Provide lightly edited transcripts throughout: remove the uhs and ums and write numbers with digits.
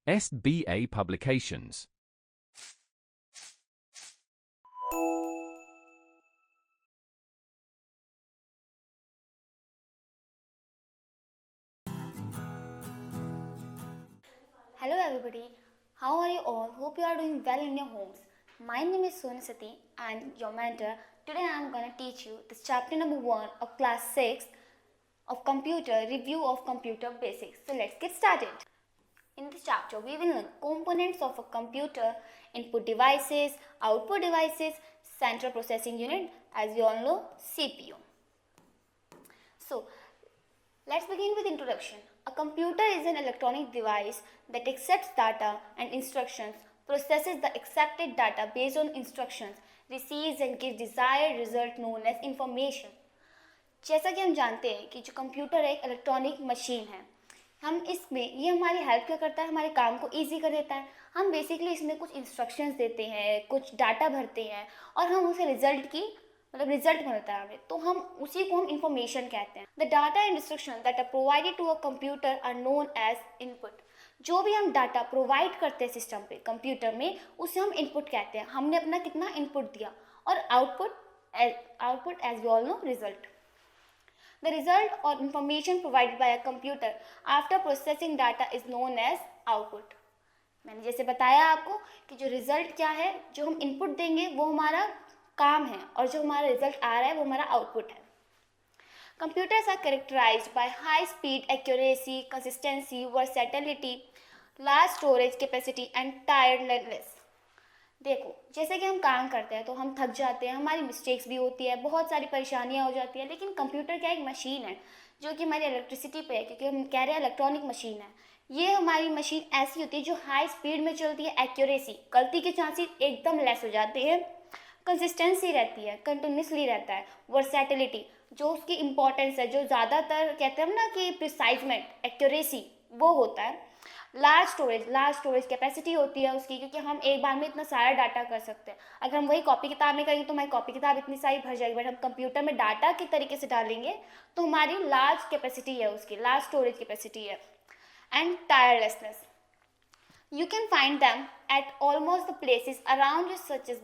SBA Publications. Hello everybody, how are you all? Hope you are doing well in your homes. My name is Sonasati and your mentor. Today I am going to teach you this chapter number 1 of class 6 of computer, review of computer basics. So let's get started. In this chapter we will learn components of a computer, input devices, output devices, central processing unit, as we all know, CPU. So let's begin with introduction. A computer is an electronic device that accepts data and instructions, processes the accepted data based on instructions, receives and gives desired result known as information. जैसा कि हम जानते हैं कि जो computer एक electronic machine है, हम इसमें ये हमारी हेल्प क्या करता है, हमारे काम को ईजी कर देता है. हम बेसिकली इसमें कुछ इंस्ट्रक्शंस देते हैं, कुछ डाटा भरते हैं और हम उसे रिजल्ट मिलता है हमें, तो हम उसी को हम इंफॉर्मेशन कहते हैं. The data and instruction that are provided to a computer are known as input. जो भी हम डाटा प्रोवाइड करते हैं सिस्टम पे, कंप्यूटर में, उसे हम इनपुट कहते हैं. हमने अपना कितना इनपुट दिया. और output as we all know, result. The result or information provided by a computer after processing data is known as output. मैंने जैसे बताया आपको कि जो रिजल्ट क्या है, जो हम इनपुट देंगे वो हमारा काम है और जो हमारा रिजल्ट आ रहा है वो हमारा आउटपुट है. Computers are characterized by high speed, accuracy, consistency, versatility, large storage capacity and tiredness. देखो, जैसे कि हम काम करते हैं तो हम थक जाते हैं, हमारी मिस्टेक्स भी होती है, बहुत सारी परेशानियां हो जाती हैं. लेकिन कंप्यूटर क्या एक मशीन है जो कि हमारी इलेक्ट्रिसिटी पे है, क्योंकि हम कह रहे हैं इलेक्ट्रॉनिक मशीन है. ये हमारी मशीन ऐसी होती है जो हाई स्पीड में चलती है. एक्यूरेसी, गलती के चांसेस एकदम लेस हो जाते हैं. कंसिस्टेंसी रहती है, कंटिन्यूसली रहता है. वर्सैटिलिटी, जो उसकी इंपॉर्टेंस है, जो ज़्यादातर कहते हैं हम ना कि प्रिसाइजमेंट, एक्यूरेसी, वो होता है. लार्ज स्टोरेज कैपेसिटी होती है उसकी, क्योंकि हम एक बार में इतना सारा डाटा कर सकते हैं. अगर हम वही कॉपी किताब में करेंगे तो हमारी कॉपी किताब इतनी सारी भर जाएगी, बट हम कंप्यूटर में डाटा के तरीके से डालेंगे तो हमारी लार्ज कैपेसिटी है उसकी, लार्ज स्टोरेज कैपेसिटी है. And tirelessness, you can find them at almost the places around you such as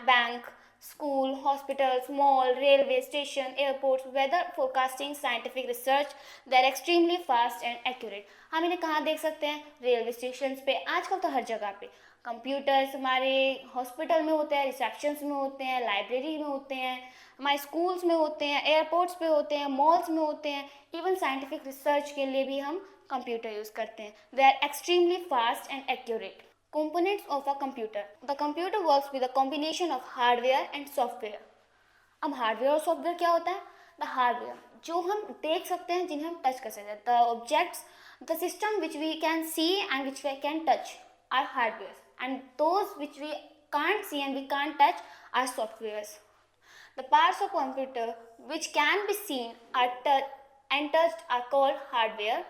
bank, school, hospitals, mall, railway station, airports, weather forecasting, scientific research. They are extremely fast and accurate. हम इन्हें कहाँ देख सकते हैं? Railway station पे, आजकल तो हर जगह पे कंप्यूटर्स हमारे हॉस्पिटल में होते हैं, रिसेप्शंस में होते हैं, लाइब्रेरी में होते हैं, हमारे स्कूल्स में होते हैं, एयरपोर्ट्स पे होते हैं, मॉल्स में होते हैं. इवन साइंटिफिक रिसर्च के लिए भी हम कंप्यूटर यूज़ करते हैं. They are extremely fast and accurate. Components of a computer. The computer works with a combination of hardware and software. अब हार्डवेयर और सॉफ्टवेयर क्या होता है? द हार्डवेयर, जो हम देख सकते हैं, जिन्हें हम टच कर सकते हैं. The objects, the system which we can see and which we can touch are hardware, and those which we can't see and we can't touch are softwares. The parts of computer which can be seen and touched are called hardware.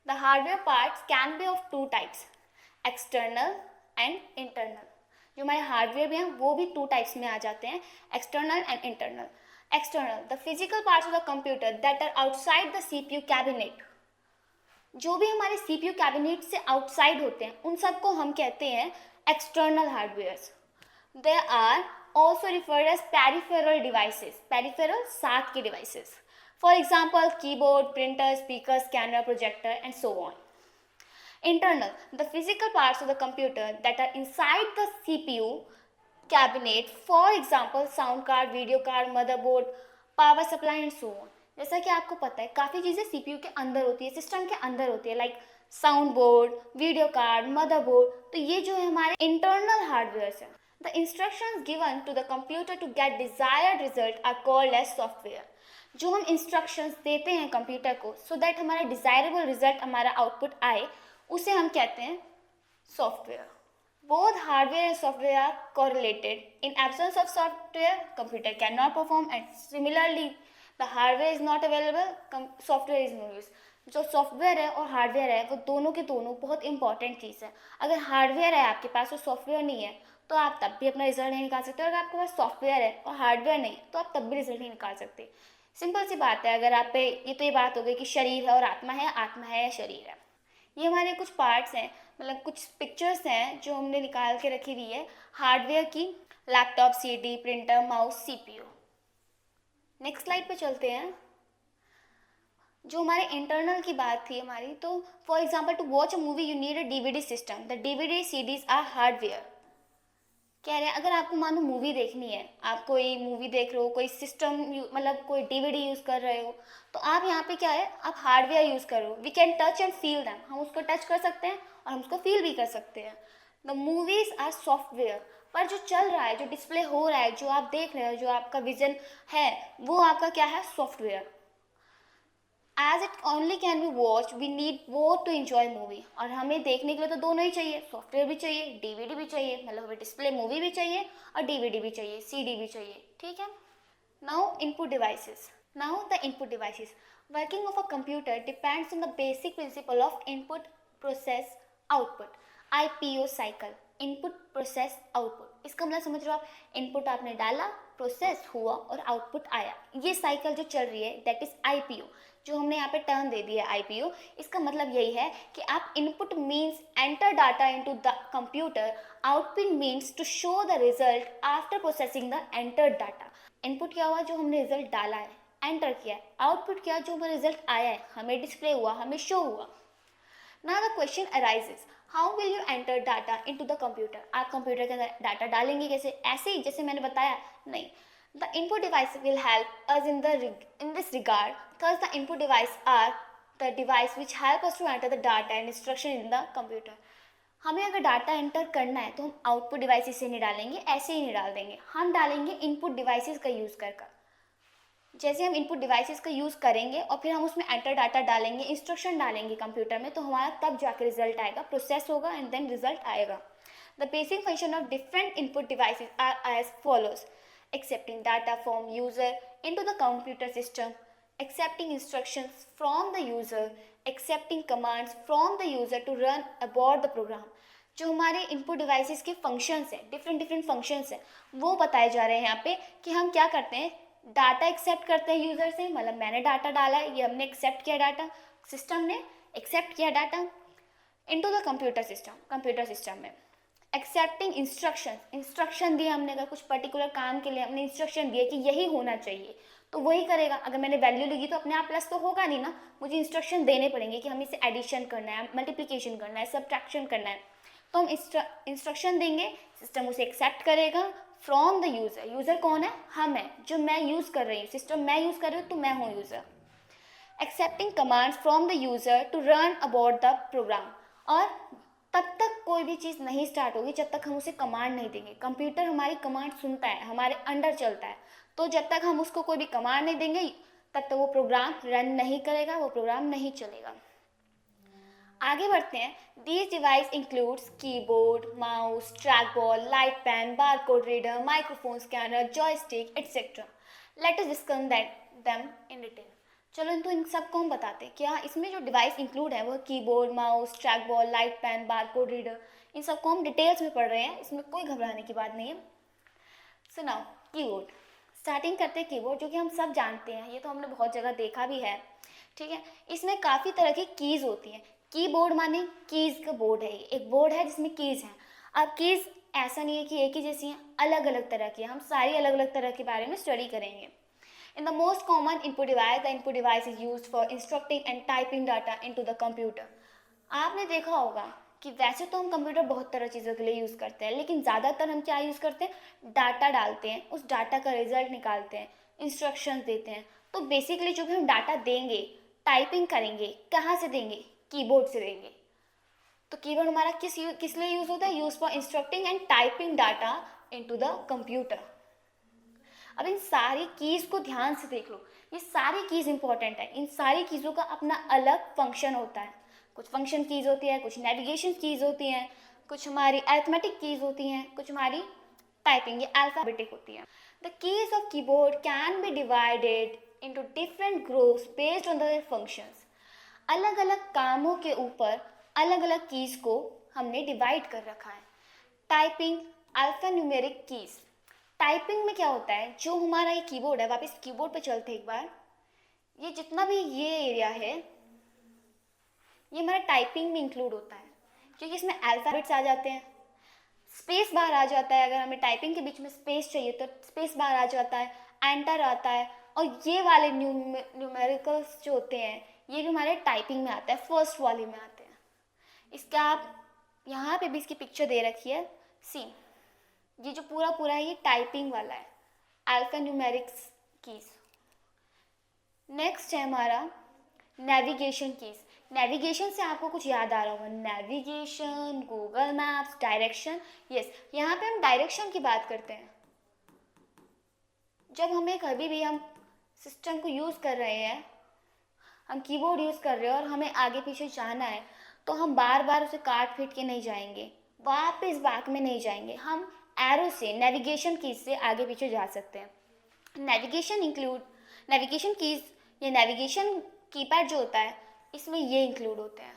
The hardware parts can be of two types, external and internal. जो हमारे hardware भी हैं वो भी two types में आ जाते हैं, external and internal. External, the physical parts of the computer that are outside the CPU cabinet. जो भी हमारे सीपीयू कैबिनेट से आउटसाइड होते हैं उन सबको हम कहते हैं external hardwares. They are also referred as peripheral devices. Peripheral, साथ के devices. For example, keyboard, printer, speaker, scanner, projector, and so on. Internal, the physical parts of the computer that are inside the CPU cabinet, for example, sound card, video card, motherboard, power supply, and so on. जैसा कि आपको पता है काफ़ी चीज़ें CPU के अंदर होती है, सिस्टम के अंदर होती है, like sound board, video card, motherboard. तो ये जो है हमारे इंटरनल हार्डवेयर है. The instructions given to the computer to get desired result are called as software. जो हम इंस्ट्रक्शंस देते हैं कंप्यूटर को सो दैट हमारा डिज़ायरेबल रिजल्ट, हमारा आउटपुट आए, उसे हम कहते हैं software. Both hardware and software are correlated. In absence of software computer can not perform, and similarly the hardware is not available, software is no use. जो software है और हार्डवेयर है वो दोनों के दोनों बहुत इंपॉर्टेंट चीज़ है. अगर हार्डवेयर है आपके पास और सॉफ्टवेयर नहीं है तो आप तब भी अपना रिजल्ट नहीं निकाल सकते. और अगर आपके पास सॉफ्टवेयर है और हार्डवेयर नहीं तो आप तब भी रिजल्ट नहीं निकाल सकते. सिंपल सी बात है. अगर आप पे ये बात हो गई कि शरीर है और आत्मा है या शरीर है. ये हमारे कुछ पार्ट्स हैं, मतलब कुछ पिक्चर्स हैं जो हमने निकाल के रखी हुई है हार्डवेयर की, laptop, CD, printer, mouse, CPU. Next slide पे चलते हैं। जो हमारे इंटरनल की बात थी हमारी, तो for example to watch a movie you need a DVD system, the DVD CDs are hardware. कह रहे हैं अगर आपको मानो मूवी देखनी है, आप कोई मूवी देख रहे हो, कोई सिस्टम मतलब कोई डीवीडी यूज़ कर रहे हो, तो आप यहाँ पे क्या है, आप हार्डवेयर यूज़ कर रहे हो। We can touch and feel them, हम उसको टच कर सकते हैं और हम उसको फील भी कर सकते हैं। द मूवीज आर सॉफ्टवेयर, पर जो चल रहा है, जो डिस्प्ले हो रहा है, जो आप देख रहे हो, जो आपका विजन है, वो आपका क्या है, software. As it only can be watch, we need both to enjoy movie. और हमें देखने के लिए तो दोनों ही चाहिए, सॉफ्टवेयर भी चाहिए, डीवीडी भी चाहिए, मतलब हमें डिस्प्ले मूवी भी चाहिए और डीवीडी भी चाहिए, सीडी भी चाहिए, ठीक है। Now input devices. Now the input devices. Working of a computer depends on the basic principle of input process output, IPO cycle, input process output. इसका मतलब समझ रहे हो आप, इनपुट आपने डाला, प्रोसेस हुआ और आउटपुट आया, ये साइकिल जो चल रही है दैट इज IPO। जो हमने यहाँ पे टर्म दे दिया है IPO, इसका मतलब यही है कि आप input means enter data into the computer, output means to show the result after processing the entered data. Input क्या हुआ, जो हमने रिजल्ट डाला है, एंटर किया है। आउटपुट क्या, जो हमारा रिजल्ट आया है, हमें डिस्प्ले हुआ, हमें शो हुआ। Now the question arises, how will you enter data into the computer? आप कंप्यूटर के अंदर डाटा डालेंगे कैसे, ऐसे ही जैसे मैंने बताया? नहीं। The input device will help us in this regard, because the input device are the device which help us to enter the data and instruction in the computer. हमें अगर डाटा एंटर करना है तो हम आउटपुट डिवाइसेस से नहीं डालेंगे, ऐसे ही नहीं डाल देंगे, हम डालेंगे इनपुट डिवाइसेस का यूज़ कर। जैसे हम इनपुट डिवाइसेस का यूज़ करेंगे और फिर हम उसमें एंटर डाटा डालेंगे, इंस्ट्रक्शन डालेंगे कंप्यूटर में, तो हमारा तब जाकर रिजल्ट आएगा, प्रोसेस होगा एंड देन रिजल्ट आएगा। The basic function of different input devices are as follows: accepting data from user into the computer system, accepting instructions from the user, accepting commands from the user to run aboard the program. जो हमारे input devices के functions हैं, different functions हैं, वो बताए जा रहे हैं यहाँ पे कि हम क्या करते हैं, डाटा एक्सेप्ट करते हैं यूज़र से, मतलब मैंने डाटा डाला है, ये हमने एक्सेप्ट किया डाटा, सिस्टम ने एक्सेप्ट किया data into the computer system में। एक्सेप्टिंग इंस्ट्रक्शन दिए हमने, अगर कुछ पर्टिकुलर काम के लिए हमने इंस्ट्रक्शन दिए कि यही होना चाहिए, तो वही करेगा। अगर मैंने वैल्यू लिखी तो अपने आप प्लस तो होगा नहीं ना, मुझे इंस्ट्रक्शन देने पड़ेंगे कि हमें इसे एडिशन करना है, मल्टीप्लिकेशन करना है, सब्ट्रैक्शन करना है, तो हम इंस्ट्रक्शन देंगे, सिस्टम उसे एक्सेप्ट करेगा फ्रॉम द यूज़र। यूज़र कौन है, हम है, जो मैं यूज़ कर रही हूँ, सिस्टम मैं यूज़ कर रही हूँ तो मैं हूँ user. Accepting commands from the user to run about the program. और तब तक कोई भी चीज़ नहीं स्टार्ट होगी जब तक हम उसे कमांड नहीं देंगे। कंप्यूटर हमारी कमांड सुनता है, हमारे अंडर चलता है, तो जब तक हम उसको कोई भी कमांड नहीं देंगे तब तक वो प्रोग्राम रन नहीं करेगा, वो प्रोग्राम नहीं चलेगा। आगे बढ़ते हैं। These device includes keyboard, mouse, track ball, light pen, barcode reader, microphone scanner, joystick etcetera. Let us discuss them in detail. चलो तो इन सबको हम बताते हैं। क्या इसमें जो डिवाइस इंक्लूड है वो keyboard, mouse, track ball, light pen, barcode reader, इन सबको हम डिटेल्स में पढ़ रहे हैं, इसमें कोई घबराने की बात नहीं है। So now keyboard. स्टार्टिंग करते हैं कीबोर्ड, जो कि हम सब जानते हैं, ये तो हमने बहुत जगह देखा भी है, ठीक है। इसमें काफ़ी तरह की कीज़ होती हैं। कीबोर्ड माने कीज़ का बोर्ड है, एक बोर्ड है जिसमें कीज़ हैं। अब कीज़ ऐसा नहीं है कि एक ही जैसी हैं, अलग अलग तरह की हैं, हम सारी अलग अलग तरह के बारे में स्टडी करेंगे। In the most common input device, the input device is used for instructing and typing data into the computer. आपने देखा होगा कि वैसे तो हम कंप्यूटर बहुत तरह चीज़ों के लिए यूज़ करते हैं, लेकिन ज़्यादातर हम क्या यूज़ करते हैं, डाटा डालते हैं, उस डाटा का रिजल्ट निकालते हैं, इंस्ट्रक्शंस देते हैं। तो बेसिकली जो भी हम डाटा देंगे, टाइपिंग करेंगे, कहाँ से देंगे, कीबोर्ड से देंगे। तो कीबोर्ड हमारा किस लिए यूज़ होता है, use for instructing and typing data into the computer. अब इन सारी कीज़ को ध्यान से देख लो, ये सारी कीज़ इंपॉर्टेंट है, इन सारी कीज़ों का अपना अलग फंक्शन होता है। कुछ फंक्शन कीज़ होती है, कुछ नेविगेशन कीज़ होती हैं, कुछ हमारी अरिथमेटिक कीज़ होती हैं, कुछ हमारी टाइपिंग या अल्फ़ाबेटिक होती हैं। The keys of keyboard can be divided into different groups based on their functions. अलग अलग कामों के ऊपर अलग अलग कीज़ को हमने डिवाइड कर रखा है। Typing, alphanumeric keys. टाइपिंग में क्या होता है, जो हमारा ये कीबोर्ड है, वापस कीबोर्ड पे चलते हैं एक बार, ये जितना भी ये एरिया है, ये हमारा टाइपिंग में इंक्लूड होता है क्योंकि इसमें अल्फ़ाबेट्स आ जाते हैं, स्पेस बार आ जाता है, अगर हमें टाइपिंग के बीच में स्पेस चाहिए तो स्पेस बार आ जाता है, एंटर आता है, और ये वाले न्यूमेरिकल्स जो होते हैं ये भी हमारे टाइपिंग में आता है, फर्स्ट वाले में आते हैं। इसका आप यहाँ पे भी इसकी पिक्चर दे रखी है, सी ये जो पूरा पूरा है ये टाइपिंग वाला है, अल्फा न्यूमेरिक्स कीज। नेक्स्ट है हमारा नेविगेशन कीज। नेविगेशन से आपको कुछ याद आ रहा होगा, navigation, Google maps, direction. Yes, यहाँ पे हम डायरेक्शन की बात करते हैं। जब हमें कभी भी हम सिस्टम को यूज़ कर रहे हैं, हम कीबोर्ड यूज़ कर रहे हैं और हमें आगे पीछे जाना है, तो हम बार बार उसे काट पीट के नहीं जाएंगे, वापस बैक में नहीं जाएंगे, हम एरो से, नेविगेशन कीज से आगे पीछे जा सकते हैं। नेविगेशन कीज या नेविगेशन कीपैड जो होता है इसमें ये इंक्लूड होते हैं,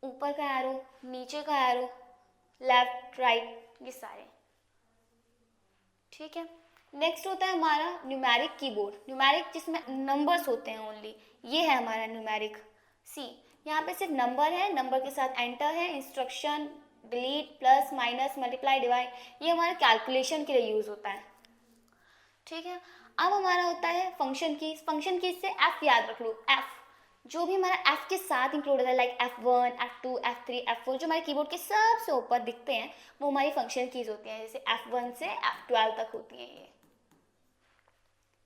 ऊपर का एरो, नीचे का एरो, लेफ्ट राइट, ये सारे। ठीक है। नेक्स्ट होता है हमारा न्यूमेरिक कीबोर्ड। न्यूमेरिक जिसमें नंबर्स होते हैं ओनली, ये है हमारा न्यूमेरिक। सी, यहाँ पे सिर्फ नंबर है, नंबर के साथ एंटर है, instruction, delete, plus, minus, multiply, divide, ये हमारा कैलकुलेशन के लिए यूज़ होता है। ठीक है। अब हमारा होता है फंक्शन कीज। फंक्शन कीज से एफ याद रख लो, एफ जो भी हमारा एफ के साथ इंक्लूड होता है, like F1, F2, F3, F4, जो हमारे कीबोर्ड के सबसे ऊपर दिखते हैं वो हमारी फंक्शन कीज होती हैं, जैसे F1 से F12 तक होती हैं ये।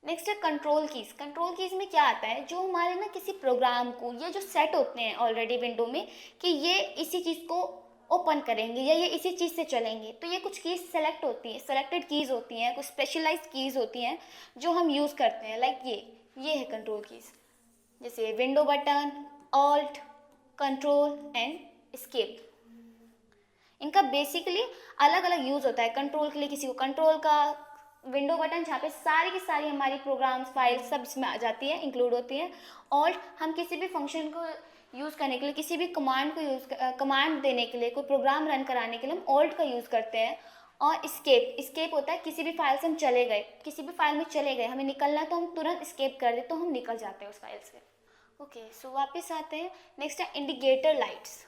नेक्स्ट है कंट्रोल कीज। कंट्रोल कीज में क्या आता है, जो हमारे ना किसी प्रोग्राम को, ये जो सेट होते हैं ऑलरेडी विंडो में कि ये इसी चीज़ को ओपन करेंगे या ये इसी चीज़ से चलेंगे, तो ये कुछ कीज सेलेक्ट होती हैं, सेलेक्टेड कीज होती हैं, कुछ स्पेशलाइज्ड कीज होती हैं जो हम यूज़ करते हैं, लाइक ये है कंट्रोल कीज, जैसे window button, alt, control and escape. इनका बेसिकली अलग अलग यूज़ होता है। कंट्रोल के लिए किसी को कंट्रोल का विंडो बटन, जहाँ पे सारी की सारी हमारी प्रोग्राम्स, फाइल्स सब इसमें आ जाती है, इंक्लूड होती हैं। ऑल्ट, हम किसी भी फंक्शन को यूज़ करने के लिए, किसी भी कमांड को कमांड देने के लिए, कोई प्रोग्राम रन कराने के लिए हम ऑल्ट का यूज़ करते हैं। और स्केप होता है किसी भी फाइल से हम चले गए, किसी भी फाइल में चले गए, हमें निकलना है तो हम तुरंत स्केप कर दे तो हम निकल जाते हैं उस फाइल से। ओके, सो वापस आते हैं। नेक्स्ट है इंडिकेटर लाइट्स।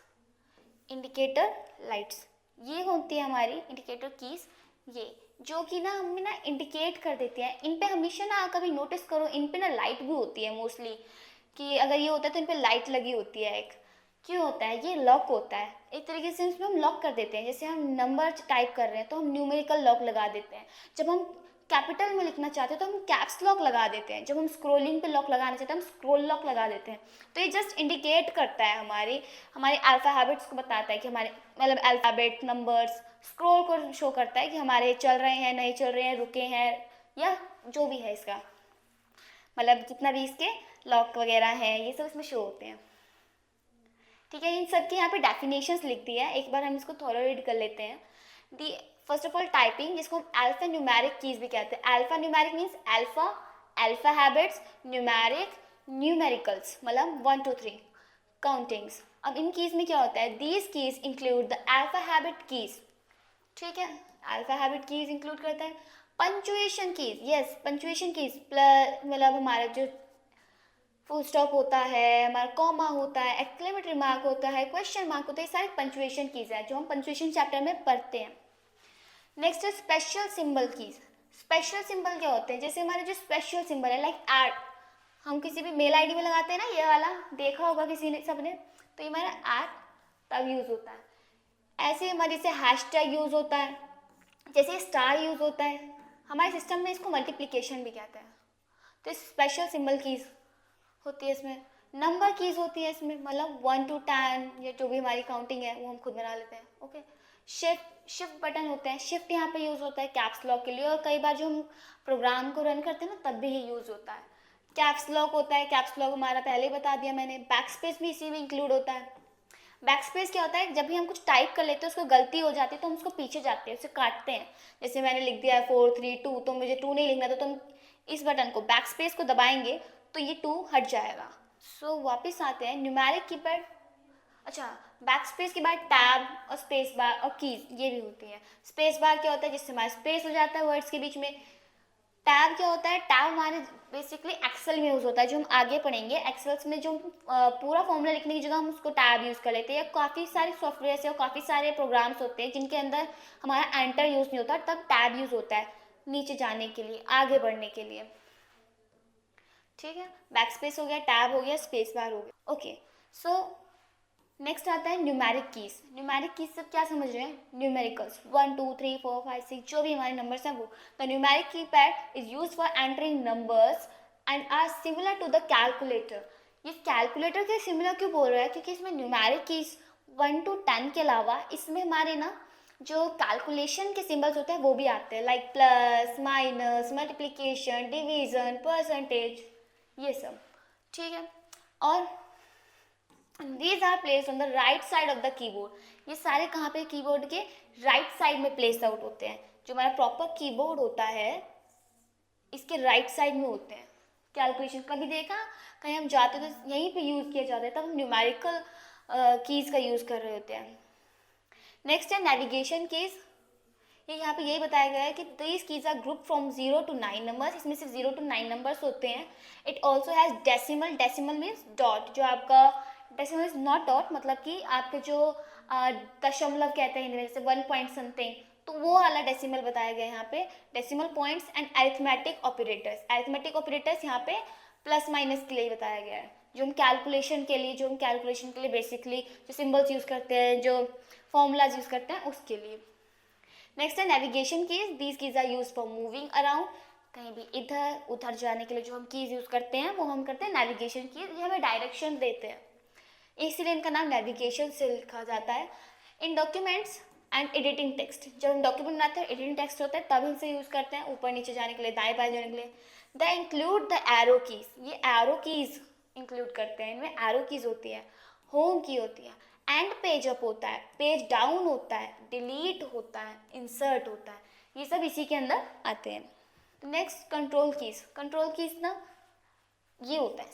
इंडिकेटर लाइट्स ये होती है हमारी इंडिकेटर कीज, ये जो कि ना हमें ना इंडिकेट कर देती हैं। इन पे हमेशा ना कभी नोटिस करो, इन पे ना लाइट भी होती है मोस्टली, कि अगर ये होता है तो इन पे लाइट लगी होती है एक। क्यों होता है, ये लॉक होता है एक तरीके से, इसमें हम लॉक कर देते हैं। जैसे हम नंबर टाइप कर रहे हैं तो हम न्यूमेरिकल लॉक लगा देते हैं, जब हम कैपिटल में लिखना चाहते हैं तो हम कैप्स लॉक लगा देते हैं, जब हम स्क्रोलिंग पे लॉक लगाना चाहते हैं हम स्क्रोल लॉक लगा देते हैं। तो ये जस्ट इंडिकेट करता है हमारे अल्फ़ाबेट्स को बताता है कि हमारे मतलब अल्फ़ाबेट, नंबर्स, स्क्रोल को शो करता है कि हमारे चल रहे हैं, नहीं चल रहे हैं, रुके हैं, या जो भी है इसका मतलब जितना भी इसके लॉक वगैरह हैं ये सब इसमें शो होते हैं। ठीक है, इन सब के यहाँ पे डेफिनेशंस लिख दी है, एक बार हम इसको थोड़ा रीड कर लेते हैं। The first of all typing, जिसको हम अल्फा न्यूमेरिक कीज भी कहते हैं। Alpha numeric means alpha habits, numeric numericals, मतलब 1 2 3 काउंटिंग्स। अब इन कीज में क्या होता है, these keys include the alpha habit keys. ठीक है, अल्फा हैबिट कीज इंक्लूड करता है। Punctuation keys, yes punctuation keys plus मतलब हमारा जो फुल स्टॉप होता है, हमारा कॉमा होता है, एक्सक्लेमेटरी मार्क होता है, क्वेश्चन मार्क होता है, ये सारे पंचुएशन कीज है जो हम पंचुएशन चैप्टर में पढ़ते हैं। नेक्स्ट है special symbol keys. Special symbol क्या होते हैं, जैसे हमारे जो स्पेशल सिंबल है लाइक ऐड, हम किसी भी मेल आईडी में लगाते हैं ना, ये वाला देखा होगा किसी ने, सबने, तो ये हमारा ऐड तब यूज़ होता है। ऐसे हमारे जैसे हैशटैग यूज़ होता है, जैसे स्टार यूज़ होता है, हमारे सिस्टम में इसको मल्टीप्लिकेशन भी कहते हैं। तो स्पेशल सिंबल कीज होती है इसमें। नंबर कीज होती है इसमें, मतलब 1 to 10 या जो भी हमारी काउंटिंग है वो हम खुद बना लेते हैं। ओके, शिफ्ट बटन होते हैं, शिफ्ट यहाँ पे यूज़ होता है कैप्स लॉक के लिए, और कई बार जो हम प्रोग्राम को रन करते हैं ना तब भी ये यूज़ होता है। कैप्स लॉक होता है, कैप्स लॉक हमारा पहले ही बता दिया मैंने। बैक स्पेस भी इसी में इंक्लूड होता है। बैक स्पेस क्या होता है, जब भी हम कुछ टाइप कर लेते हैं उसको गलती हो जाती है तो हम उसको पीछे जाते हैं, उसे काटते हैं। जैसे मैंने लिख दिया है 4 3 2, तो मुझे 2 नहीं लिखना, तो तुम इस बटन को बैक स्पेस को दबाएंगे तो ये 2 हट जाएगा। सो वापस आते हैं न्यूमेरिक कीपैड। अच्छा, बैक स्पेस के बाद टैब और स्पेस बार और कीज ये भी होती है। स्पेस बार क्या होता है, जिससे हमारा स्पेस हो जाता है वर्ड्स के बीच में। टैब क्या होता है? टैब हमारे बेसिकली एक्सेल में यूज़ होता है, जो हम आगे पढ़ेंगे। एक्सेल्स में जो पूरा फॉर्मूला लिखने की जगह हम उसको टैब यूज़ कर लेते हैं, या काफ़ी सारे सॉफ्टवेयर और काफ़ी सारे प्रोग्राम्स होते हैं जिनके अंदर हमारा एंटर यूज़ नहीं होता, तब टैब यूज़ होता है नीचे जाने के लिए, आगे बढ़ने के लिए। ठीक है, बैक स्पेस हो गया, टैब हो गया, स्पेस बार हो गया। ओके, सो नेक्स्ट आता है न्यूमेरिक कीज। न्यूमेरिक कीज से क्या समझ रहे हैं? न्यूमेरिकल्स 1 2 3 4 5 6 जो भी हमारे नंबर्स हैं वो। The numeric keypad is use for entering numbers and are similar to the calculator. ये कैलकुलेटर के सिमिलर क्यों बोल रहा है? क्योंकि इसमें न्यूमेरिक कीज 1 to 10 के अलावा इसमें हमारे ना जो कैलकुलेशन के सिंबल्स होते हैं वो भी आते हैं, like plus, minus, multiplication, division, percentage, ये सब। ठीक है, और these are placed on the right side of the keyboard। ये सारे कहाँ पे? कीबोर्ड के राइट साइड में प्लेस आउट होते हैं। जो हमारा प्रॉपर कीबोर्ड होता है इसके राइट साइड में होते हैं। कैलकुलेशन कभी देखा कहीं हम जाते तो यहीं पे यूज़ किया जाता है, तब हम न्यूमेरिकल कीज़ का यूज़ कर रहे होते हैं। नेक्स्ट है नेविगेशन कीज़। ये यहाँ पे यही बताया गया है कि these keys are group from 0 to 9 numbers. इसमें सिर्फ 0 to 9 नंबर्स होते हैं। It also has decimal. Decimal means dot. जो आपका डेसिमल इज नॉट डॉट, मतलब कि आपके जो दशमलव कहते हैं हिंदी में, जैसे 1 पॉइंट समथिंग, तो वो वाला डेसिमल बताया गया है यहाँ पे। Decimal points and arithmetic operators. Arithmetic operators यहाँ पे प्लस माइनस के लिए बताया गया है। जो हम कैलकुलेशन के लिए बेसिकली जो सिम्बल्स यूज़ करते हैं, जो फॉर्मूलाज यूज़ करते हैं, उसके लिए। नेक्स्ट है navigation keys. These keys are use for moving around. कहीं भी इधर उधर जाने के लिए जो हम कीज यूज़ करते हैं वो हम करते हैं नेविगेशन कीज। ये हमें डायरेक्शन देते हैं, इसीलिए इनका नाम नेविगेशन से लिखा जाता है। इन डॉक्यूमेंट्स एंड एडिटिंग टेक्स्ट, जब हम डॉक्यूमेंट बनाते हैं, एडिटिंग टेक्स्ट होता है, तब इनसे यूज़ करते हैं ऊपर नीचे जाने के लिए, दाएं बाएं जाने के लिए। The include the arrow keys. ये एरो कीज इंक्लूड करते हैं, इनमें एरो कीज होती है, होम की होती है, एंड पेज अप होता है, पेज डाउन होता है, डिलीट होता है, इंसर्ट होता है, ये सब इसी के अंदर आते हैं। Next control keys. Control keys ना ये होता है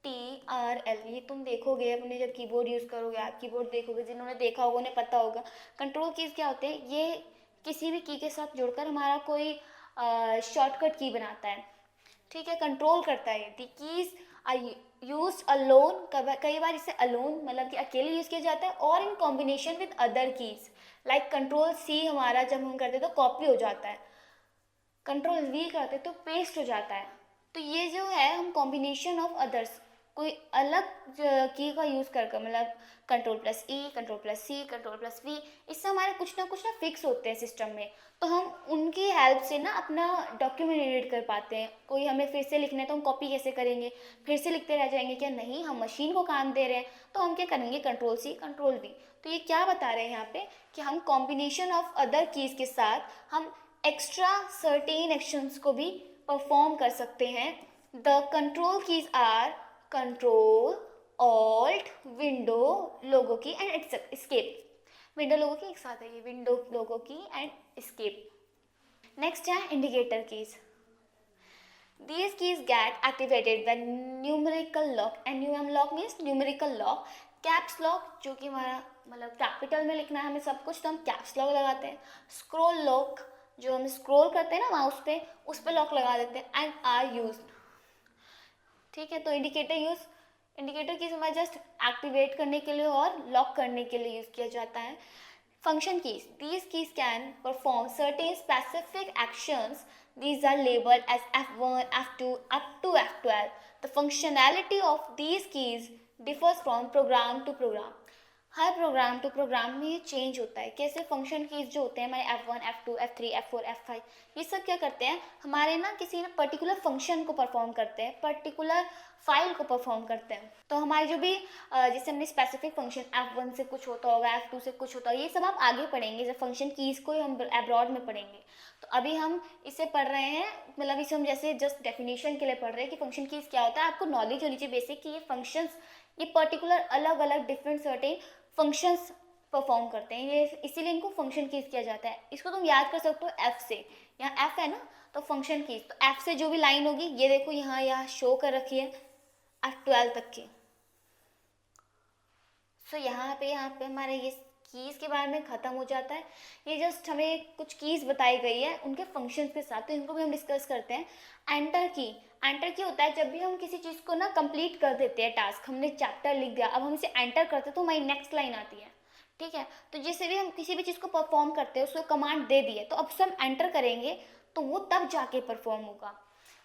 CTRL। ये तुम देखोगे अपने जब कीबोर्ड यूज़ करोगे, आप कीबोर्ड देखोगे, जिन्होंने देखा होगा उन्हें पता होगा। कंट्रोल कीज क्या होते हैं? ये किसी भी की के साथ जुड़कर हमारा कोई शॉर्टकट की बनाता है। ठीक है, कंट्रोल करता है। दी कीज आर यूज अलोन। कई बार इसे अलोन मतलब कि अकेले यूज़ किया जाता है, और in combination with other keys. Like control C हमारा जब हम करते तो कॉपी हो जाता है, कंट्रोल V करते तो पेस्ट हो जाता है। तो ये जो है हम कॉम्बिनेशन ऑफ अदर्स, कोई अलग की का यूज़ कर मतलब Ctrl+E, Ctrl+C, Ctrl+V, इससे हमारे कुछ ना फिक्स होते हैं सिस्टम में। तो हम उनकी हेल्प से ना अपना डॉक्यूमेंट एडिट कर पाते हैं। कोई हमें फिर से लिखना है तो हम कॉपी कैसे करेंगे? फिर से लिखते रह जाएंगे क्या? नहीं, हम मशीन को काम दे रहे हैं, तो हम क्या करेंगे? Ctrl+C, Ctrl+V। तो ये क्या बता रहे हैं यहाँ पे कि हम कॉम्बिनेशन ऑफ अदर कीज़ के साथ हम एक्स्ट्रा सर्टेन एक्शंस को भी परफॉर्म कर सकते हैं। The control keys are control, alt, window, logo key and escape. Window logo की एक साथ है ये, window logo key and escape. Next है indicator keys. These keys get activated when numerical lock, and lock means numerical lock, caps lock जो कि हमारा मतलब कैपिटल में लिखना है हमें सब कुछ, तो हम कैप्स लॉक लगाते हैं। स्क्रॉल लॉक जो हम स्क्रॉल करते हैं ना माउस पे, उस पे लॉक लगा देते हैं। And are use. ठीक है, तो इंडिकेटर कीज हमारे जस्ट एक्टिवेट करने के लिए और लॉक करने के लिए यूज किया जाता है। Function keys. These keys can perform certain specific actions. These are labeled as F1, F2, up to F12. The functionality of these keys differs from program to program. हर प्रोग्राम टू प्रोग्राम में ये change होता है। कैसे? Function keys जो होते हैं हमारे F1, F2, F3, F4, F5, ये सब क्या करते हैं? हमारे ना किसी ना पर्टिकुलर फंक्शन को परफॉर्म करते हैं, पर्टिकुलर फाइल को परफॉर्म करते हैं। तो हमारे जो भी जैसे हमने स्पेसिफिक फंक्शन F1 से कुछ होता होगा, F2 से कुछ होता होगा, ये सब आप आगे पढ़ेंगे जब फंक्शन कीज को हम अब्रॉड में पढ़ेंगे। तो अभी हम इसे पढ़ रहे हैं, मतलब इसे हम जैसे जस्ट डेफिनेशन के लिए पढ़ रहे हैं कि फंक्शन कीज क्या होता है। आपको नॉलेज होनी चाहिए बेसिक कि ये फंक्शंस, ये पर्टिकुलर अलग अलग डिफरेंट सर्टेन फंक्शंस परफॉर्म करते हैं, ये इसीलिए इनको फंक्शन कीज किया जाता है। इसको तुम याद कर सकते हो F से। यहाँ F है ना, तो फंक्शन कीज, तो F से जो भी लाइन होगी, ये देखो यहाँ शो कर रखी है F12 तक की। सो यहाँ पे हमारे ये कीज़ के बारे में ख़त्म हो जाता है। ये जस्ट हमें कुछ कीज़ बताई गई है उनके फंक्शंस के साथ, तो इनको भी हम डिस्कस करते हैं। एंटर की, एंटर की होता है जब भी हम किसी चीज़ को ना कंप्लीट कर देते हैं, टास्क हमने चैप्टर लिख दिया, अब हम इसे एंटर करते हैं तो हमारी नेक्स्ट लाइन आती है, ठीक है। तो जैसे भी हम किसी भी चीज़ को परफॉर्म करते हैं, उसको कमांड दे दिए, तो अब उसे हम एंटर करेंगे तो वो तब जाके परफॉर्म होगा।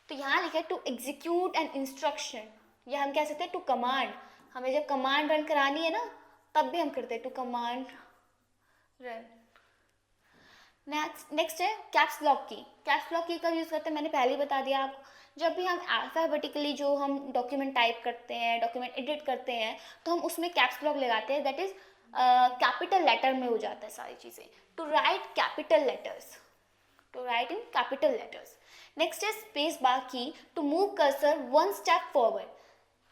तो यहाँ लिखा है टू एग्जीक्यूट एन इंस्ट्रक्शन, या हम कह सकते हैं टू कमांड। हमें जब कमांड रन करानी है ना, तब भी हम करते हैं टू कमांड रन। नेक्स्ट है कैप्स लॉक की। कैप्स लॉक की कब यूज़ करते हैं मैंने पहले ही बता दिया आपको। जब भी हम अल्फाबेटिकली जो हम डॉक्यूमेंट टाइप करते हैं, डॉक्यूमेंट एडिट करते हैं, तो हम उसमें कैप्स लॉक लगाते हैं, दैट इज कैपिटल लेटर में हो जाता है सारी चीज़ें। To write capital letters, to write in capital letters. Next है space bar key, to move cursor one step forward.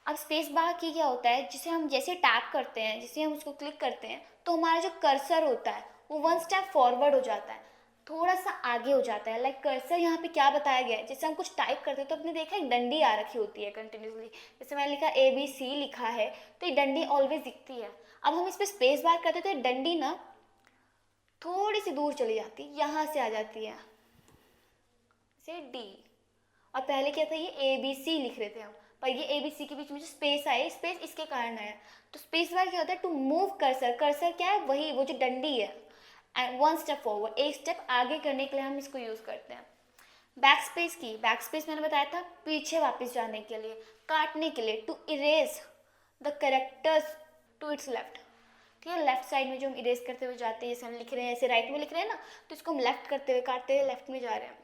अब स्पेस बार की क्या होता है, जिसे हम जैसे टैप करते हैं, जैसे हम उसको क्लिक करते हैं, तो हमारा जो कर्सर होता है वो वन स्टेप फॉरवर्ड हो जाता है, थोड़ा सा आगे हो जाता है। लाइक कर्सर यहाँ पे क्या बताया गया है, जैसे हम कुछ टाइप करते हैं तो आपने देखा एक डंडी आ रखी होती है कंटिन्यूसली, जैसे मैंने लिखा ABC लिखा है तो ये डंडी ऑलवेज दिखती है। अब हम इस पर स्पेस बार करते हैं तो ये डंडी ना थोड़ी सी दूर चली जाती है, यहाँ से आ जाती है से D, और पहले क्या था ये ABC लिख रहे थे हम, पर ये ABC के बीच में जो स्पेस आए, स्पेस इसके कारण आया। तो स्पेस बार क्या होता है, टू मूव कर्सर, कर्सर क्या है वही वो जो डंडी है, एंड वन स्टेप फॉरवर्ड, एक स्टेप आगे करने के लिए हम इसको यूज़ करते हैं। बैक स्पेस की, बैक स्पेस मैंने बताया था पीछे वापस जाने के लिए, काटने के लिए, to erase the characters to its left, ठीक है। लेफ्ट साइड में जो हम इरेज करते हुए जाते हैं, जैसे हम लिख रहे हैं ऐसे राइट में लिख रहे हैं ना, तो इसको हम लेफ्ट करते हुए काटते हुए लेफ्ट में जा रहे हैं।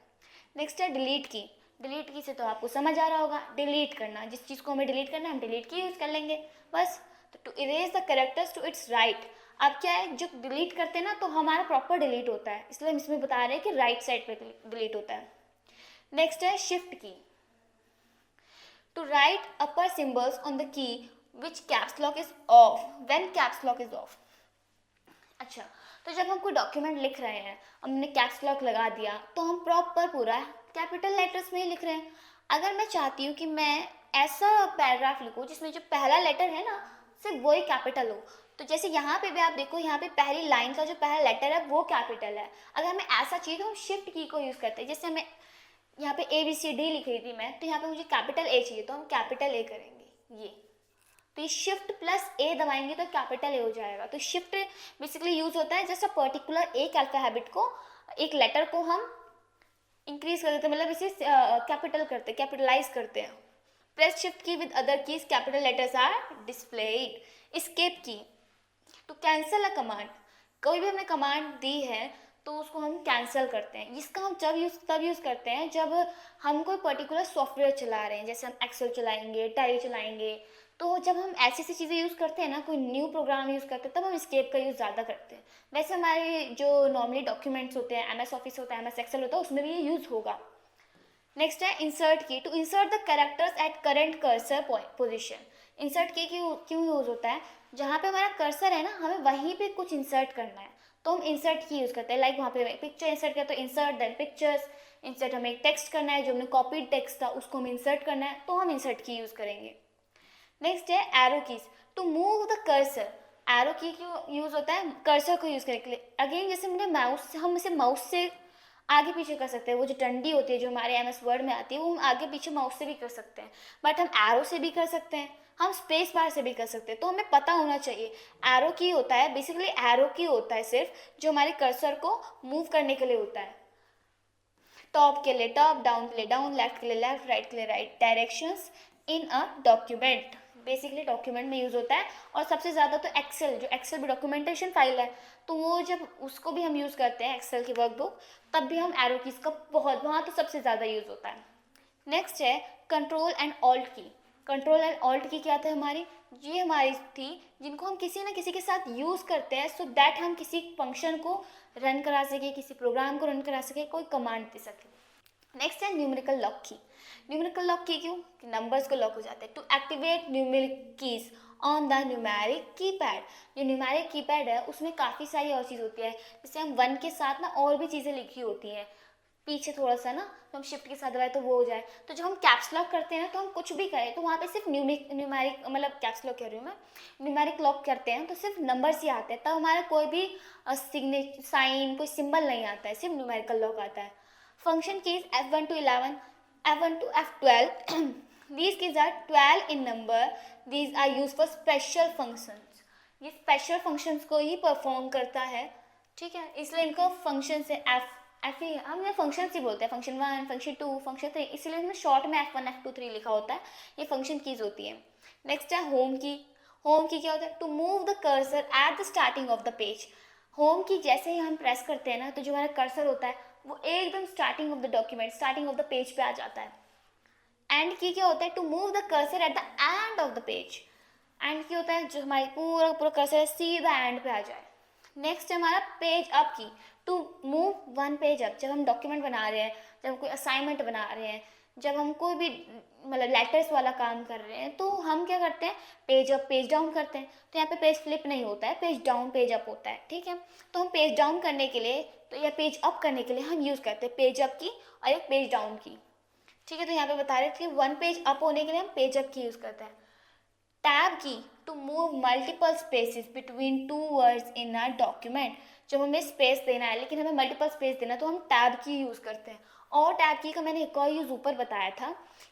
नेक्स्ट है डिलीट की। डिलीट की से तो आपको समझ आ रहा होगा, डिलीट करना, जिस चीज़ को हमें डिलीट करना है हम डिलीट की यूज़ कर लेंगे बस। तो to erase the characters to its right, अब क्या है जो डिलीट करते हैं ना तो हमारा प्रॉपर डिलीट होता है, इसलिए हम इसमें बता रहे हैं कि राइट साइड पे डिलीट होता है। नेक्स्ट है shift key, to write upper symbols on the key which caps lock is off when caps lock is off. अच्छा, तो जब हम कोई डॉक्यूमेंट लिख रहे हैं, हमने कैप्स लॉक लगा दिया, तो हम प्रॉपर पूरा कैपिटल लेटर्स में ही लिख रहे हैं। अगर मैं चाहती हूँ कि मैं ऐसा पैराग्राफ लिखूँ जिसमें जो पहला लेटर है ना सिर्फ वही कैपिटल हो, तो जैसे यहाँ पे भी आप देखो, यहाँ पे पहली लाइन का जो पहला लेटर है वो कैपिटल है। अगर हमें ऐसा चाहिए तो हम शिफ्ट की को यूज़ करते हैं। जैसे हमें यहाँ पे ABCD लिख रही थी मैं, तो यहाँ पे मुझे कैपिटल A चाहिए तो हम कैपिटल A करेंगे, ये। तो ये शिफ्ट प्लस A दबाएंगे तो कैपिटल A हो जाएगा। तो शिफ्ट बेसिकली यूज होता है जस्ट अ पर्टिकुलर एक अल्फाबेट को, एक लेटर को हम इंक्रीज कर देते हैं, मतलब इसे कैपिटल करते हैं, कैपिटलाइज करते हैं। Press shift key with other keys capital letters are displayed. Escape key, to cancel a command, कोई भी हमने कमांड दी है तो उसको हम कैंसिल करते हैं। इसका हम तब यूज़ करते हैं जब हम कोई पर्टिकुलर सॉफ्टवेयर चला रहे हैं, जैसे हम एक्सेल चलाएंगे, टैली चलाएंगे, तो जब हम ऐसी ऐसी चीज़ें यूज़ करते हैं ना, कोई न्यू प्रोग्राम यूज़ करते हैं, तब हम एस्केप का यूज़ ज़्यादा करते हैं। वैसे हमारे जो नॉर्मली डॉक्यूमेंट्स होते हैं, MS ऑफिस होता है, MS एक्सेल होता है, उसमें भी ये यूज़ होगा। नेक्स्ट है insert key, to insert the characters at current cursor position. Insert key क्यों यूज़ होता है, जहाँ पे हमारा कर्सर है ना हमें वहीं पे कुछ इंसर्ट करना है तो हम इंसर्ट की यूज़ करते हैं। लाइक वहाँ पे पिक्चर इंसर्ट करते तो इंसर्ट देन पिक्चर्स, इंसर्ट हमें एक टेक्स्ट करना है, जो हमने कॉपीड टेक्स्ट था उसको हम इंसर्ट करना है तो हम इंसर्ट की यूज़ करेंगे। नेक्स्ट है arrow keys, to move the cursor. Arrow key क्यों यूज़ होता है, कर्सर को यूज़ करने के लिए। अगेन जैसे मैंने माउस, हम इसे माउस से आगे पीछे कर सकते हैं, वो जो डंडी होती है जो हमारे MS वर्ड में आती है वो हम आगे पीछे माउस से भी कर सकते हैं, बट हम एरो से भी कर सकते हैं, हम स्पेस बार से भी कर सकते हैं। तो हमें पता होना चाहिए एरो की होता है, बेसिकली एरो की होता है सिर्फ जो हमारे कर्सर को मूव करने के लिए होता है। टॉप के लिए टॉप, डाउन के लिए डाउन, लेफ्ट के लिए लेफ्ट, राइट के लिए right, directions in a document, basically document में यूज़ होता है। और सबसे ज़्यादा तो एक्सेल, जो एक्सेल भी डॉक्यूमेंटेशन फाइल है, तो वो जब उसको भी हम यूज़ करते हैं एक्सेल की वर्कबुक, तब भी हम एरो कीज़ का बहुत, वहाँ तो सबसे ज़्यादा यूज़ होता है। नेक्स्ट है कंट्रोल एंड ऑल्ट की। कंट्रोल एंड ऑल्ट की क्या था हमारी, ये हमारी थी जिनको हम किसी ना किसी के साथ यूज़ करते हैं सो दैट हम किसी फंक्शन को रन करा सके, किसी प्रोग्राम को रन करा सके, कोई कमांड दे सके। नेक्स्ट है numerical lock key. Numerical lock key क्यों, कि नंबर्स को लॉक हो जाते हैं। To activate numeric keys on the numeric keypad. जो न्यूमेरिक कीपैड है उसमें काफ़ी सारी और चीज़ होती है, जैसे हम 1 के साथ ना और भी चीज़ें लिखी होती हैं, पीछे थोड़ा सा ना, तो हम शिफ्ट के साथ दबाए तो वो हो जाए। तो जब हम कैप्स लॉक करते हैं तो हम कुछ भी करें तो वहाँ पे सिर्फ न्यूमेरिक मतलब कैप्स लॉक कह रही हूँ मैं, न्यूमेरिक लॉक करते हैं तो सिर्फ नंबर्स ही आते हैं, तब हमारा कोई भी साइन कोई सिंबल नहीं आता है, सिर्फ न्यूमेरिकल लॉक आता है। Function keys F1 to 11, F1 to F12 these keys are 12 in number, these are used for special functions, ये स्पेशल फंक्शंस को ही परफॉर्म करता है, ठीक है, इसलिए इनको फंक्शन से एफ ही हम ये फंक्शन ही बोलते हैं, फंक्शन 1, फंक्शन 2, फंक्शन 3, इसलिए इसमें शॉर्ट में F1 F2 3 लिखा होता है, ये फंक्शन कीज होती है। नेक्स्ट है होम की। होम की क्या होता है? To move the cursor at the starting of the page. Home key जैसे ही हम प्रेस करते हैं ना तो जो हमारा कर्सर होता है वो एकदम starting of the document, starting of the page पे आ जाता है। एंड की क्या होता है? To move the cursor at the end of the page. End key होता है जो हमारी पूरा पूरा कर्सर है सीधा एंड पे आ जाए। नेक्स्ट है हमारा page up key. To move one page up, जब हम डॉक्यूमेंट बना रहे हैं, जब हम कोई असाइनमेंट बना रहे हैं, जब हम कोई भी मतलब लेटर्स वाला काम कर रहे हैं तो हम क्या करते हैं? पेज अप पेज डाउन करते हैं। तो यहाँ पे पेज फ्लिप नहीं होता है, पेज डाउन पेज अप होता है, ठीक है। तो हम पेज डाउन करने के लिए तो या पेज अप करने के लिए हम यूज़ करते हैं पेज अप की और एक पेज डाउन की, ठीक है। तो यहाँ पे बता रहे थे वन पेज अप होने के लिए हम पेज अप की यूज़ करते हैं। Tab key to move multiple spaces between two words in a document, जब हमें स्पेस देना है लेकिन हमें मल्टीपल स्पेस देना है तो हम टैब की यूज़ करते हैं। और टैब की का मैंने एक और यूज़ ऊपर बताया था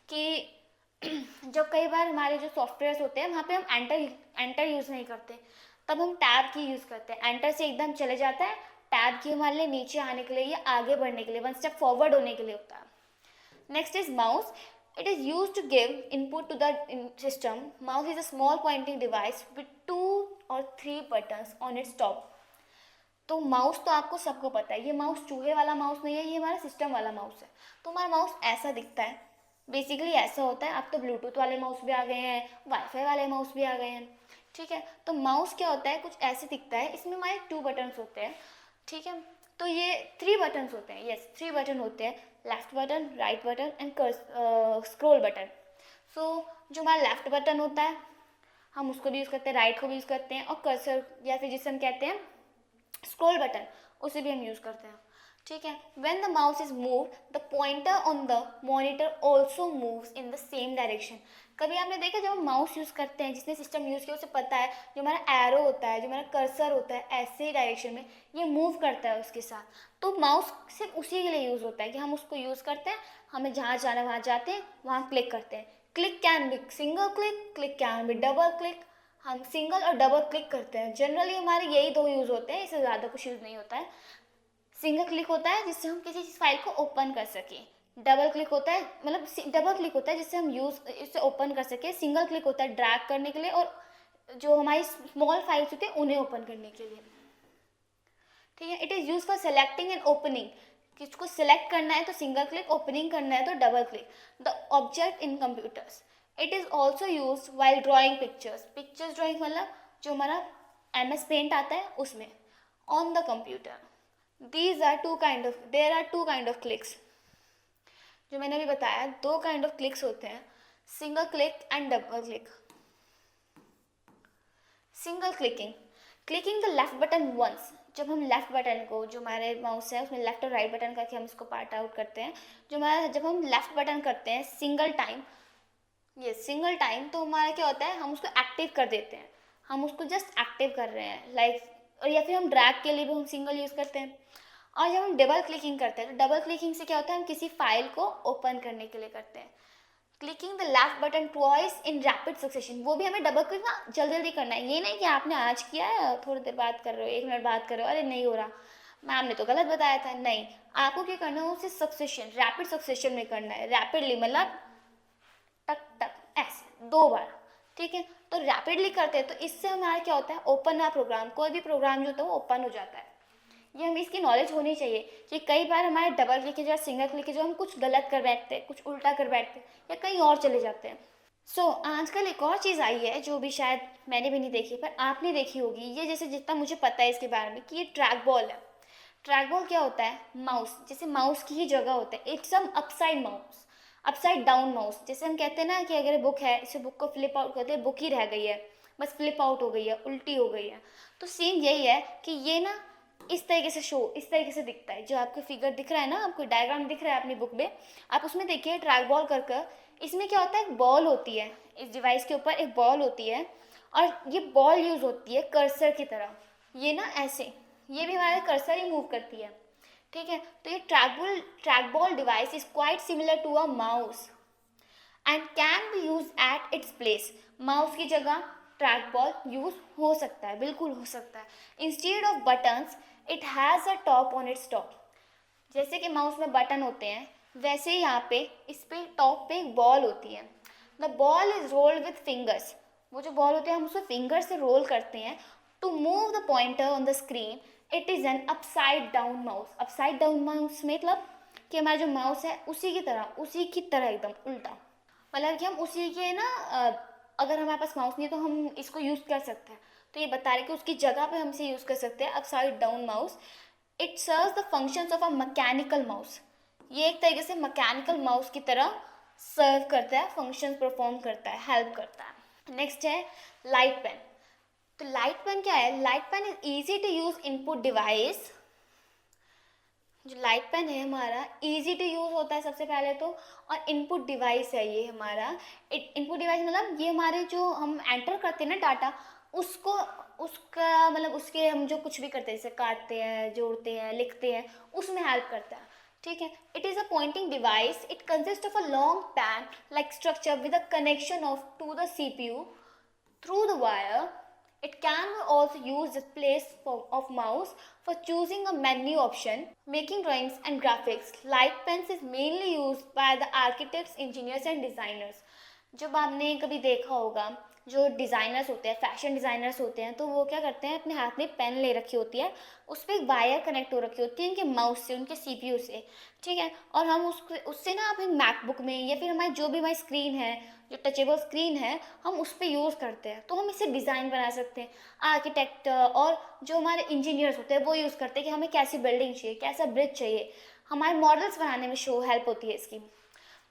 कि जब कई बार हमारे जो सॉफ्टवेयर्स होते हैं वहाँ पे हम एंटर यूज़ नहीं करते, तब हम टैब की यूज़ करते हैं। एंटर से एकदम चले जाता है, टैब की हमारे लिए नीचे आने के लिए या आगे बढ़ने के लिए, वन स्टेप फॉरवर्ड होने के लिए होता है। Next is mouse. It is used to give input to the system. Mouse is a small pointing device with 2 or 3 buttons on its top. तो माउस तो आपको सबको पता है, ये माउस चूहे वाला माउस नहीं है, ये हमारा सिस्टम वाला माउस है। तो हमारा माउस ऐसा दिखता है, बेसिकली ऐसा होता है। अब तो ब्लूटूथ वाले माउस भी आ गए हैं, वाईफाई वाले माउस भी आ गए हैं, ठीक है। तो माउस क्या होता है? कुछ ऐसे दिखता है, इसमें हमारे 2 बटन्स होते हैं, ठीक है। तो ये 3 बटन्स होते हैं, यस 3 बटन होते हैं, left button, right button and scroll button. So जो हमारा लेफ्ट बटन होता है हम उसको भी यूज़ करते हैं, राइट को भी यूज़ करते हैं, और कर्सर या फिर जिसे हम कहते हैं स्क्रॉल बटन उसे भी हम यूज़ करते हैं, ठीक है। When the mouse is move the pointer on the monitor also moves in the same direction. कभी आपने देखा जब हम माउस यूज़ करते हैं, जिसने सिस्टम यूज़ किया उसे पता है जो हमारा एरो होता है, जो हमारा कर्सर होता है, ऐसे ही डायरेक्शन में ये मूव करता है उसके साथ। तो माउस सिर्फ उसी के लिए यूज़ होता है कि हम उसको यूज़ करते हैं, हमें जहाँ जाना वहाँ जाते हैं, वहाँ क्लिक करते हैं। Click can be single click, click can be double click, हम सिंगल और डबल क्लिक करते हैं। जनरली हमारे यही 2 यूज़ होते हैं, इससे ज़्यादा कुछ यूज़ नहीं होता है। सिंगल क्लिक होता है जिससे हम किसी फाइल को ओपन कर सकें, डबल क्लिक होता है मतलब डबल क्लिक होता है जिससे हम इसे ओपन कर सकें, सिंगल क्लिक होता है ड्रैग करने के लिए और जो हमारी स्मॉल फाइल्स होती हैं उन्हें ओपन करने के लिए, ठीक है। It is use for selecting and opening, किसको सिलेक्ट करना है तो सिंगल क्लिक, ओपनिंग करना है तो double click the object in computers. It is also use while drawing pictures, pictures drawing मतलब जो हमारा MS पेंट आता है उसमें, on the computer. These are there are two kind of clicks, जो मैंने अभी बताया 2 kind of clicks होते हैं, single click and double click. Single clicking the left button once, जब हम लेफ्ट बटन को, जो हमारे माउस है उसमें लेफ्ट और राइट बटन करके हम इसको पार्ट आउट करते हैं, जो हमारा जब हम लेफ्ट बटन करते हैं सिंगल टाइम, ये सिंगल टाइम, तो हमारा क्या होता है? हम उसको एक्टिव कर देते हैं, हम उसको जस्ट एक्टिव कर रहे हैं लाइक, और या फिर हम ड्रैग के लिए भी हम सिंगल यूज़ करते हैं। और जब हम डबल क्लिकिंग करते हैं तो डबल क्लिकिंग से क्या होता है? हम किसी फाइल को ओपन करने के लिए करते हैं। Clicking the left button twice in rapid succession, वो भी हमें डबल क्लिक ना जल्दी जल्दी करना है, ये नहीं कि आपने आज किया है थोड़ी देर बात कर रहे हो, 1 मिनट बात कर रहे हो, अरे नहीं हो रहा मैम ने तो गलत बताया था, नहीं, आपको क्या करना है? उसे सक्सेशन, रैपिड सक्सेशन में करना है, रैपिडली मतलब टक टक ऐसे 2 बार, ठीक है। तो रैपिडली करते हैं तो इससे हमारा क्या होता है? ओपन आ प्रोग्राम, कोई भी प्रोग्राम जो होता है वो ओपन हो जाता है। ये हमें इसकी नॉलेज होनी चाहिए कि कई बार हमारे डबल क्लिक या सिंगल क्लिक जो हम कुछ गलत कर बैठते हैं, कुछ उल्टा कर बैठते हैं या कहीं और चले जाते हैं। सो आजकल एक और चीज़ आई है जो भी शायद मैंने भी नहीं देखी पर आपने देखी होगी, ये जैसे जितना मुझे पता है इसके बारे में कि ये ट्रैक बॉल है। ट्रैक बॉल क्या होता है? माउस, जैसे माउस की ही जगह होता है, it's some upside mouse, upside down mouse. जैसे हम कहते हैं ना कि अगर बुक है, इसे बुक को फ्लिप आउट करते हैं, बुक ही रह गई है, बस फ्लिप आउट हो गई है, उल्टी हो गई है। तो सेम यही है कि ये ना इस तरीके से इस तरीके से दिखता है। जो आपको फिगर दिख रहा है ना, आपको डायग्राम दिख रहा है अपनी बुक में, आप उसमें देखिए ट्रैक बॉल कर इसमें क्या होता है, एक बॉल होती है, इस डिवाइस के ऊपर एक बॉल होती है और ये बॉल यूज़ होती है कर्सर की तरह। ये ना ऐसे, ये भी हमारा कर्सर ही मूव करती है, ठीक है। तो ये track ball device is quite similar to a mouse and can be use at its place. Mouse की जगह ट्रैक बॉल यूज हो सकता है, बिल्कुल हो सकता है। Instead of buttons it has a top on its top. जैसे कि माउस में बटन होते हैं, वैसे ही यहाँ पे इस पे टॉप पे एक बॉल होती है। The ball is rolled with fingers. वो जो बॉल होते हैं हम उसको फिंगर से रोल करते हैं। To move the pointer on the screen it is an upside down mouse. Upside down mouse मतलब कि हमारा जो माउस है उसी की तरह एकदम उल्टा। मतलब कि हम उसी के ना अगर हमारे पास माउस नहीं है तो हम इसको यूज़ कर सकते हैं। तो ये बता रहे कि उसकी जगह पे हम इसे यूज़ कर सकते हैं, upside down mouse. It serves the functions of a mechanical mouse. ये एक तरीके से मैकेनिकल माउस की तरह सर्व करता है, फंक्शन परफॉर्म करता है, हेल्प करता है। नेक्स्ट है लाइट पेन। तो लाइट पेन क्या है? Light pen is easy to use input device. जो लाइट पेन है हमारा इजी टू यूज़ होता है सबसे पहले तो, और इनपुट डिवाइस है ये हमारा। इनपुट डिवाइस मतलब ये हमारे जो हम एंटर करते हैं ना डाटा, उसको उसका मतलब उसके हम जो कुछ भी करते हैं जैसे काटते हैं, जोड़ते हैं, लिखते हैं, उसमें हेल्प करता है, ठीक है। It is a pointing device. It consist of a long pen like structure with a connection of to the CPU through the wire. It can also use the place of mouse for choosing a menu option, making drawings and graphics. Light pens is mainly used by the architects, engineers and designers. जब आपने कभी देखा होगा जो designers होते हैं, fashion designers होते हैं, तो वो क्या करते हैं, अपने हाथ में पेन ले रखी होती है, उस पर एक वायर कनेक्ट हो रखी होती है उनके माउस से, उनके CPU से, ठीक है। और हम उससे ना अपने मैकबुक में या फिर हमारी जो भी हमारी स्क्रीन है, जो टचेबल स्क्रीन है, हम उस पर यूज़ करते हैं। तो हम इससे डिज़ाइन बना सकते हैं। आर्किटेक्ट और जो हमारे इंजीनियर्स होते हैं वो यूज़ करते हैं कि हमें कैसी बिल्डिंग चाहिए, कैसा ब्रिज चाहिए, हमारे मॉडल्स बनाने में हेल्प होती है इसकी।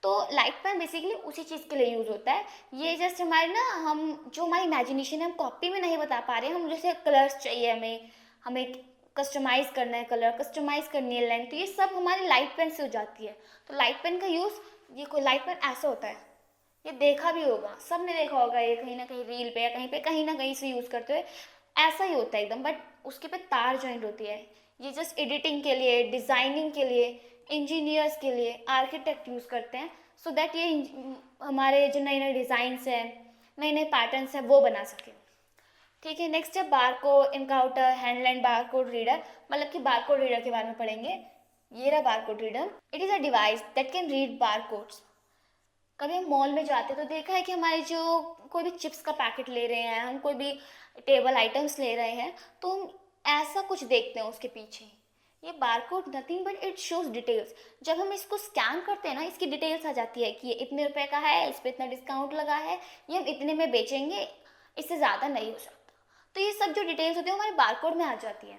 तो लाइट पेन बेसिकली उसी चीज़ के लिए यूज़ होता है। ये जस्ट हमारे ना, हम जो हमारी इमेजिनेशन है हम कॉपी में नहीं बता पा रहे हैं, हम जैसे कलर्स चाहिए हमें कस्टमाइज़ करना है, कलर कस्टमाइज़ करनी है, लाइन, तो ये सब हमारी लाइट पेन से हो जाती है। तो लाइट पेन का यूज़, ये कोई लाइट पेन ऐसा होता है, ये देखा भी होगा, सब ने देखा होगा, ये कहीं ना कहीं रील पे या कहीं ना कहीं से यूज़ करते हुए, ऐसा ही होता है एकदम, बट उसके पे तार जॉइंट होती है। ये जस्ट एडिटिंग के लिए, डिज़ाइनिंग के लिए, इंजीनियर्स के लिए, आर्किटेक्ट यूज़ करते हैं, सो दैट ये हमारे जो नए नए डिज़ाइंस हैं, नए नए पैटर्न्स हैं, वो बना सकें, ठीक है। नेक्स्ट है barcode encounter handline barcode reader. मतलब कि बारकोड रीडर के बारे में पढ़ेंगे। ये रहा barcode reader. It is a device that can read barcodes. कभी हम मॉल में जाते तो देखा है कि हमारे जो कोई भी चिप्स का पैकेट ले रहे हैं, हम कोई भी टेबल आइटम्स ले रहे हैं, तो हम ऐसा कुछ देखते हैं उसके पीछे। ये barcode nothing but it shows details. जब हम इसको स्कैन करते हैं ना, इसकी डिटेल्स आ जाती है कि ये इतने रुपए का है, इस पर इतना डिस्काउंट लगा है, ये हम इतने में बेचेंगे, इससे ज़्यादा नहीं हो सकता। तो ये सब जो डिटेल्स होती है हमारे बारकोड में आ जाती है।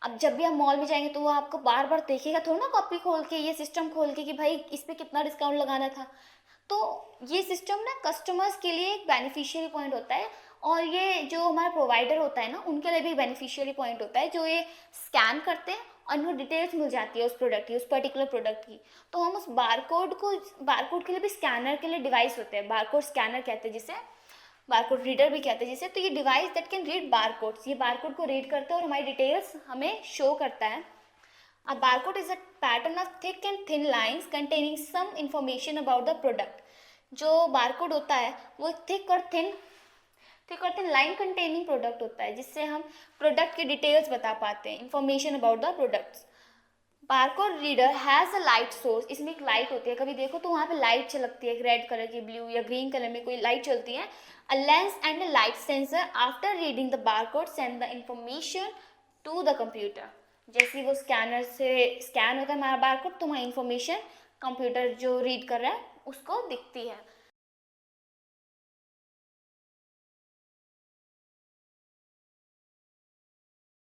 अब जब भी आप मॉल में जाएंगे तो वो आपको बार बार देखेगा थोड़ा ना, कॉपी खोल के, ये सिस्टम खोल के कि भाई इस पर कितना डिस्काउंट लगाना था। तो ये सिस्टम ना कस्टमर्स के लिए एक बेनिफिशियरी पॉइंट होता है, और ये जो हमारा प्रोवाइडर होता है ना, उनके लिए भी बेनिफिशियरी पॉइंट होता है, जो ये स्कैन करते हैं और उनको डिटेल्स मिल जाती है उस प्रोडक्ट की, उस पर्टिकुलर प्रोडक्ट की। तो हम उस बारकोड के लिए भी स्कैनर के लिए डिवाइस होते हैं, बारकोड स्कैनर कहते हैं जिसे, बारकोड रीडर भी कहते हैं जिसे। तो ये device that can read barcodes, ये बारकोड को रीड करता है और हमारी डिटेल्स हमें शो करता है। A barcode is a pattern of thick and thin lines containing some information about the product. जो बारकोड होता है वो थिक और थिन लाइन कंटेनिंग प्रोडक्ट होता है, जिससे हम प्रोडक्ट की डिटेल्स बता पाते हैं, information about the products. Barcode reader has a light source. इसमें एक लाइट होती है, कभी देखो तो वहाँ पे लाइट चलती है, रेड कलर की, ब्लू या ग्रीन कलर में कोई लाइट चलती है। A lens and a light sensor after reading the barcode send the information to the computer. जैसे वो स्कैनर से स्कैन होता है हमारा बारकोड, तो हमारी इंफॉर्मेशन कंप्यूटर जो रीड कर रहा है उसको दिखती है।